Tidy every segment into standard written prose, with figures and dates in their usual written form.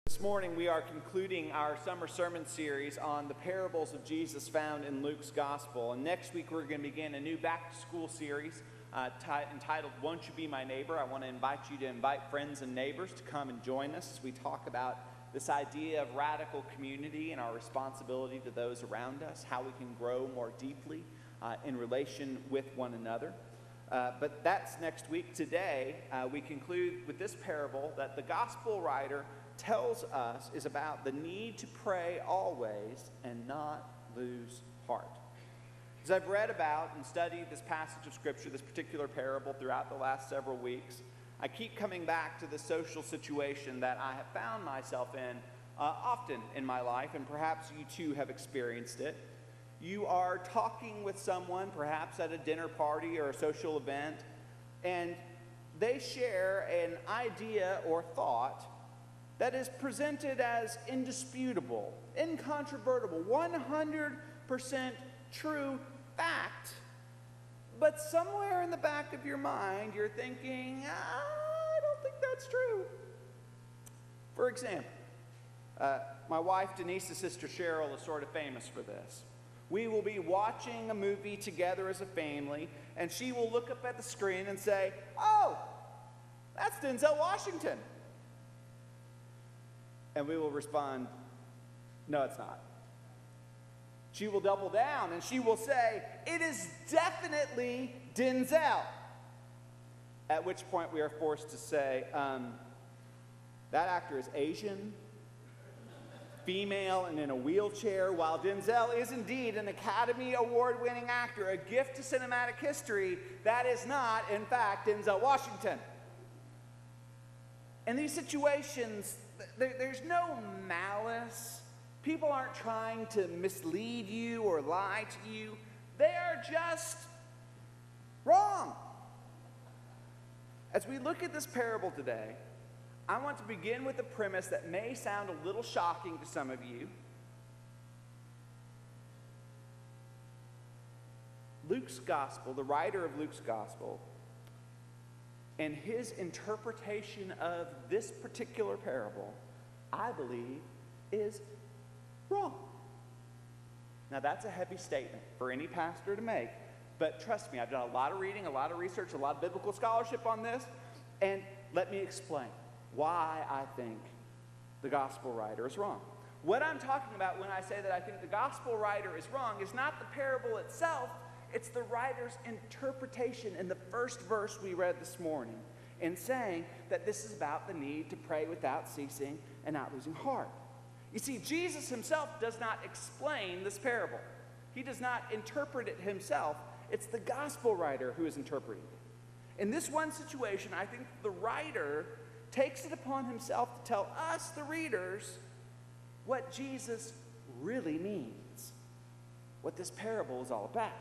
This morning we are concluding our summer sermon series on the parables of Jesus found in Luke's Gospel. And next week we're going to begin a new back-to-school series entitled, Won't You Be My Neighbor? I want to invite you to invite friends and neighbors to come and join us as we talk about this idea of radical community and our responsibility to those around us, how we can grow more deeply in relation with one another. But that's next week. Today, we conclude with this parable that the gospel writer tells us is about the need to pray always and not lose heart. As I've read about and studied this passage of Scripture, this particular parable throughout the last several weeks, I keep coming back to the social situation that I have found myself in often in my life, and perhaps you too have experienced it. You are talking with someone, perhaps at a dinner party or a social event, and they share an idea or thought that is presented as indisputable, incontrovertible, 100% true fact. But somewhere in the back of your mind, you're thinking, I don't think that's true. For example, my wife Denise's sister Cheryl is sort of famous for this. We will be watching a movie together as a family, and she will look up at the screen and say, "Oh, that's Denzel Washington." And we will respond, "No, it's not." She will double down and she will say, "It is definitely Denzel." At which point we are forced to say, that actor is Asian, female, and in a wheelchair, while Denzel is indeed an Academy Award-winning actor, a gift to cinematic history. That is not, in fact, Denzel Washington. In these situations, there's no malice. People aren't trying to mislead you or lie to you. They are just wrong. As we look at this parable today, I want to begin with a premise that may sound a little shocking to some of you. Luke's Gospel, the writer of Luke's Gospel, and his interpretation of this particular parable, I believe, is wrong. Now, that's a heavy statement for any pastor to make, but trust me, I've done a lot of reading, a lot of research, a lot of biblical scholarship on this, and let me explain why I think the gospel writer is wrong. What I'm talking about when I say that I think the gospel writer is wrong is not the parable itself, it's the writer's interpretation in the first verse we read this morning, in saying that this is about the need to pray without ceasing and not losing heart. You see, Jesus himself does not explain this parable. He does not interpret it himself. It's the gospel writer who is interpreting it. In this one situation, I think the writer takes it upon himself to tell us, the readers, what Jesus really means, what this parable is all about.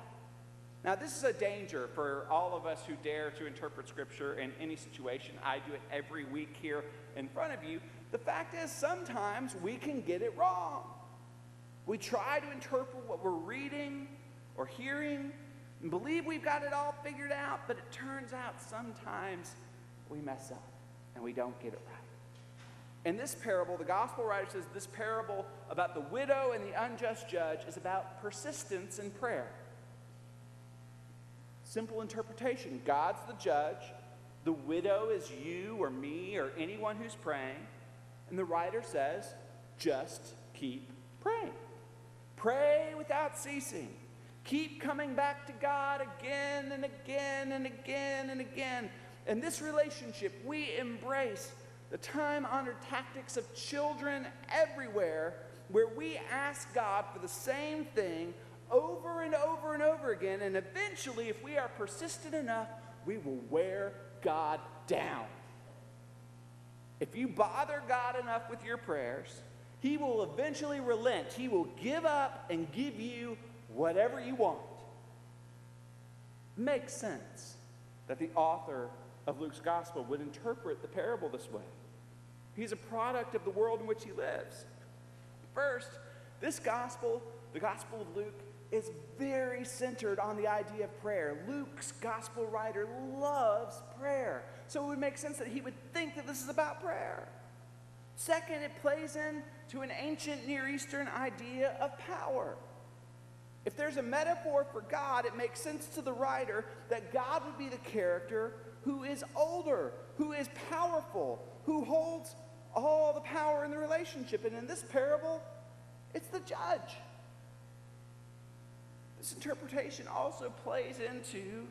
Now, this is a danger for all of us who dare to interpret Scripture in any situation. I do it every week here in front of you. The fact is, sometimes we can get it wrong. We try to interpret what we're reading or hearing and believe we've got it all figured out, but it turns out sometimes we mess up and we don't get it right. In this parable, the gospel writer says this parable about the widow and the unjust judge is about persistence in prayer. Simple interpretation. God's the judge. The widow is you or me or anyone who's praying. And the writer says, just keep praying. Pray without ceasing. Keep coming back to God again and again and again and again. In this relationship, we embrace the time-honored tactics of children everywhere, where we ask God for the same thing over and over and over again, and eventually, if we are persistent enough, we will wear God down. If you bother God enough with your prayers, he will eventually relent. He will give up and give you whatever you want. It makes sense that the author of Luke's Gospel would interpret the parable this way. He's a product of the world in which he lives. First, this gospel, the Gospel of Luke, is very centered on the idea of prayer. Luke's gospel writer loves prayer. So it would make sense that he would think that this is about prayer. Second, it plays into an ancient Near Eastern idea of power. If there's a metaphor for God, it makes sense to the writer that God would be the character who is older, who is powerful, who holds all the power in the relationship. And in this parable, it's the judge. This interpretation also plays into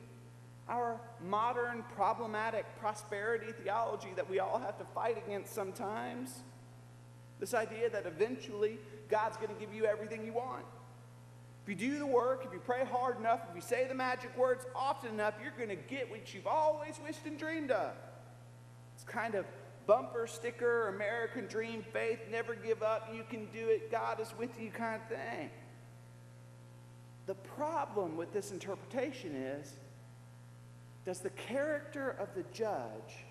our modern problematic prosperity theology that we all have to fight against sometimes. This idea that eventually God's going to give you everything you want. If you do the work, if you pray hard enough, if you say the magic words often enough, you're going to get what you've always wished and dreamed of. It's kind of bumper sticker, American dream faith, never give up, you can do it, God is with you kind of thing. The problem with this interpretation is, does the character of the judge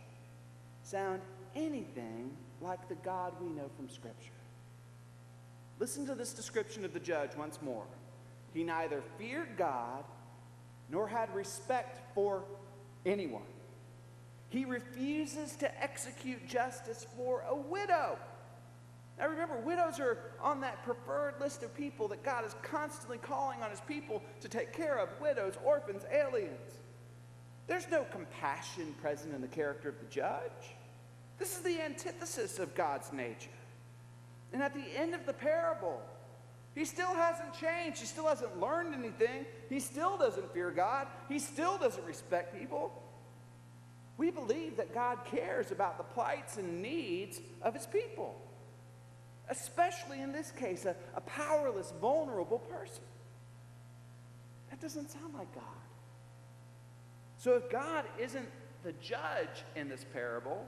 sound anything like the God we know from Scripture? Listen to this description of the judge once more. He neither feared God nor had respect for anyone. He refuses to execute justice for a widow. Now remember, widows are on that preferred list of people that God is constantly calling on his people to take care of. Widows, orphans, aliens. There's no compassion present in the character of the judge. This is the antithesis of God's nature. And at the end of the parable, he still hasn't changed. He still hasn't learned anything. He still doesn't fear God. He still doesn't respect people. We believe that God cares about the plights and needs of his people, especially in this case, a powerless, vulnerable person. That doesn't sound like God. So if God isn't the judge in this parable,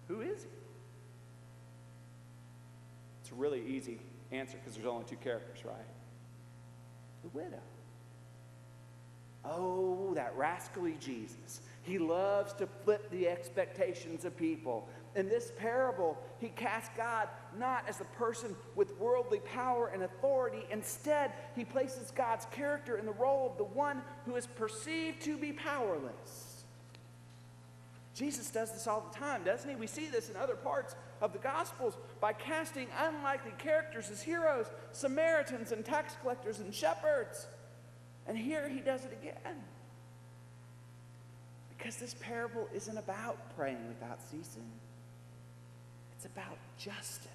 who is he? It's a really easy answer because there's only two characters, right? The widow. Oh, that rascally Jesus. He loves to flip the expectations of people. In this parable, he casts God not as the person with worldly power and authority. Instead, he places God's character in the role of the one who is perceived to be powerless. Jesus does this all the time, doesn't he? We see this in other parts of the Gospels by casting unlikely characters as heroes, Samaritans and tax collectors and shepherds. And here he does it again. Because this parable isn't about praying without ceasing. It's about justice.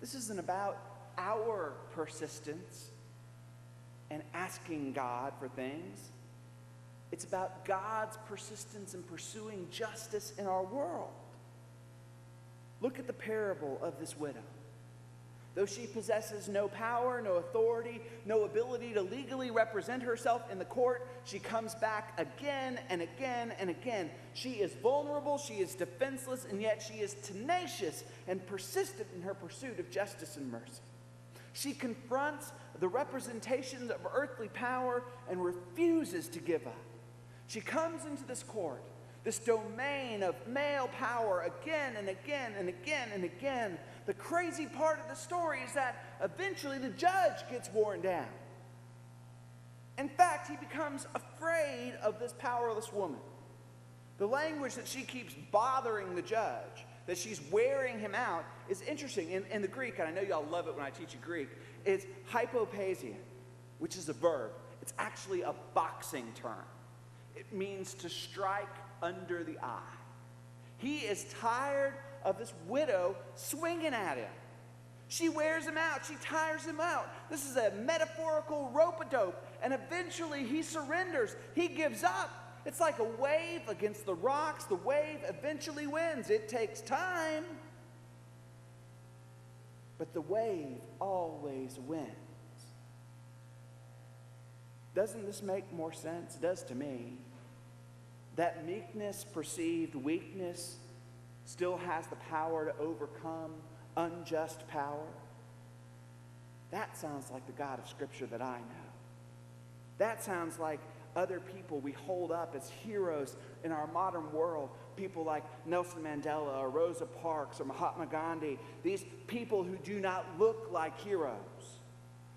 This isn't about our persistence and asking God for things. It's about God's persistence in pursuing justice in our world. Look at the parable of this widow. Though she possesses no power, no authority, no ability to legally represent herself in the court, she comes back again and again and again. She is vulnerable, she is defenseless, and yet she is tenacious and persistent in her pursuit of justice and mercy. She confronts the representations of earthly power and refuses to give up. She comes into this court, this domain of male power again and again and again and again. The crazy part of the story is that eventually the judge gets worn down. In fact, he becomes afraid of this powerless woman. The language that she keeps bothering the judge, that she's wearing him out, is interesting. In the Greek, and I know y'all love it when I teach you Greek, it's hypopasia, which is a verb. It's actually a boxing term. It means to strike under the eye. He is tired of this widow swinging at him. She wears him out. She tires him out. This is a metaphorical rope-a-dope. And eventually he surrenders. He gives up. It's like a wave against the rocks. The wave eventually wins. It takes time, but the wave always wins. Doesn't this make more sense? It does to me. That meekness, perceived weakness, still has the power to overcome unjust power. That sounds like the God of Scripture that I know. That sounds like other people we hold up as heroes in our modern world. People like Nelson Mandela or Rosa Parks or Mahatma Gandhi. These people who do not look like heroes.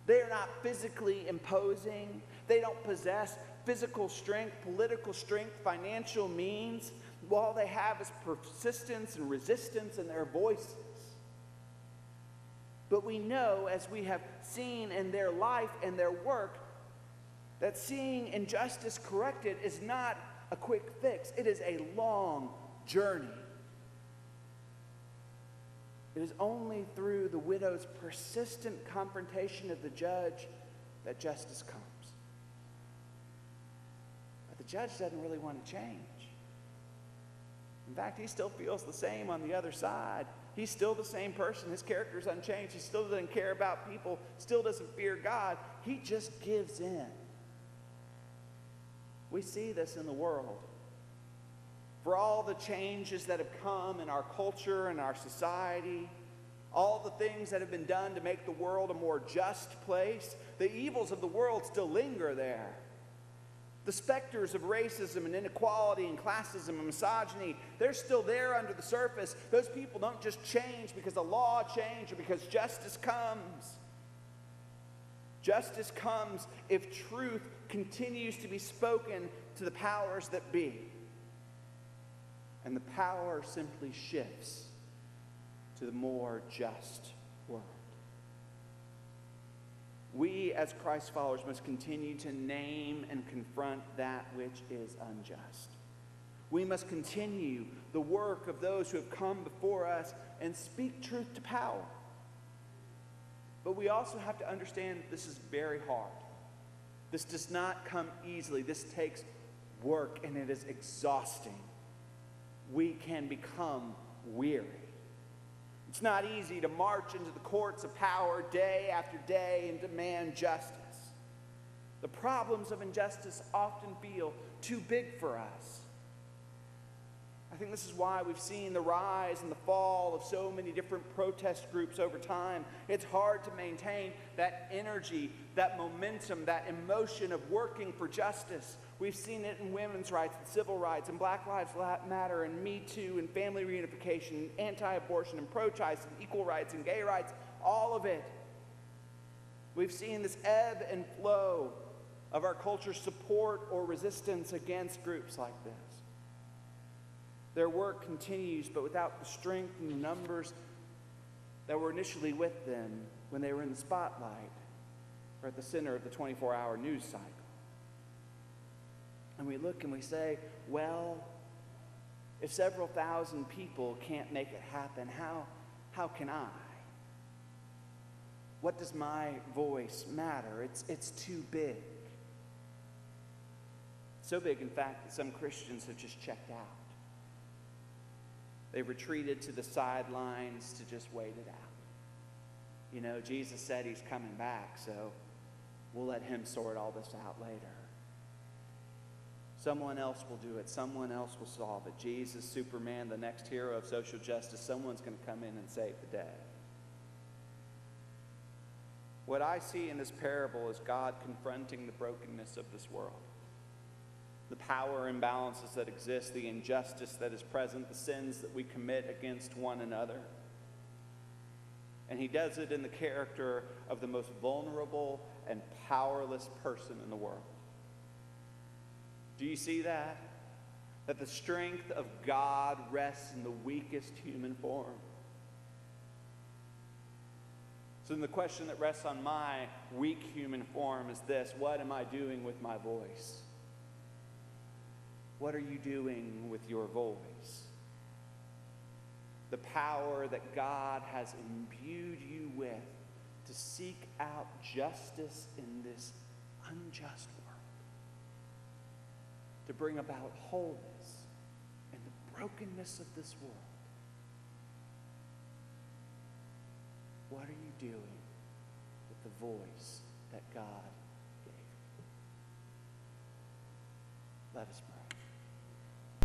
They are not physically imposing. They don't possess physical strength, political strength, financial means. all they have is persistence and resistance in their voices. But we know, as we have seen in their life and their work, that seeing injustice corrected is not a quick fix. It is a long journey. It is only through the widow's persistent confrontation of the judge that justice comes. But the judge doesn't really want to change. In fact, he still feels the same on the other side. He's still the same person. His character's unchanged. He still doesn't care about people, still doesn't fear God. He just gives in. We see this in the world. For all the changes that have come in our culture and our society, all the things that have been done to make the world a more just place, the evils of the world still linger there. The specters of racism and inequality and classism and misogyny, they're still there under the surface. Those people don't just change because the law changed or because justice comes. Justice comes if truth continues to be spoken to the powers that be. And the power simply shifts to the more just world. We, as Christ followers, must continue to name and confront that which is unjust. We must continue the work of those who have come before us and speak truth to power. But we also have to understand that this is very hard. This does not come easily. This takes work, and it is exhausting. We can become weary. It's not easy to march into the courts of power day after day and demand justice. The problems of injustice often feel too big for us. I think this is why we've seen the rise and the fall of so many different protest groups over time. It's hard to maintain that energy, that momentum, that emotion of working for justice. We've seen it in women's rights and civil rights and Black Lives Matter and Me Too and family reunification and anti-abortion and pro-choice and equal rights and gay rights, all of it. We've seen this ebb and flow of our culture's support or resistance against groups like this. Their work continues, but without the strength and the numbers that were initially with them when they were in the spotlight or at the center of the 24-hour news cycle. And we look and we say, well, if several thousand people can't make it happen, how can I? What does my voice matter? It's too big. So big, in fact, that some Christians have just checked out. They've retreated to the sidelines to just wait it out. You know, Jesus said he's coming back, so we'll let him sort all this out later. Someone else will do it. Someone else will solve it. Jesus, Superman, the next hero of social justice, someone's going to come in and save the day. What I see in this parable is God confronting the brokenness of this world. The power imbalances that exist, the injustice that is present, the sins that we commit against one another. And he does it in the character of the most vulnerable and powerless person in the world. Do you see that? That the strength of God rests in the weakest human form. So then the question that rests on my weak human form is this: what am I doing with my voice? What are you doing with your voice? The power that God has imbued you with to seek out justice in this unjust world. To bring about wholeness in the brokenness of this world. What are you doing with the voice that God gave you? Let us pray.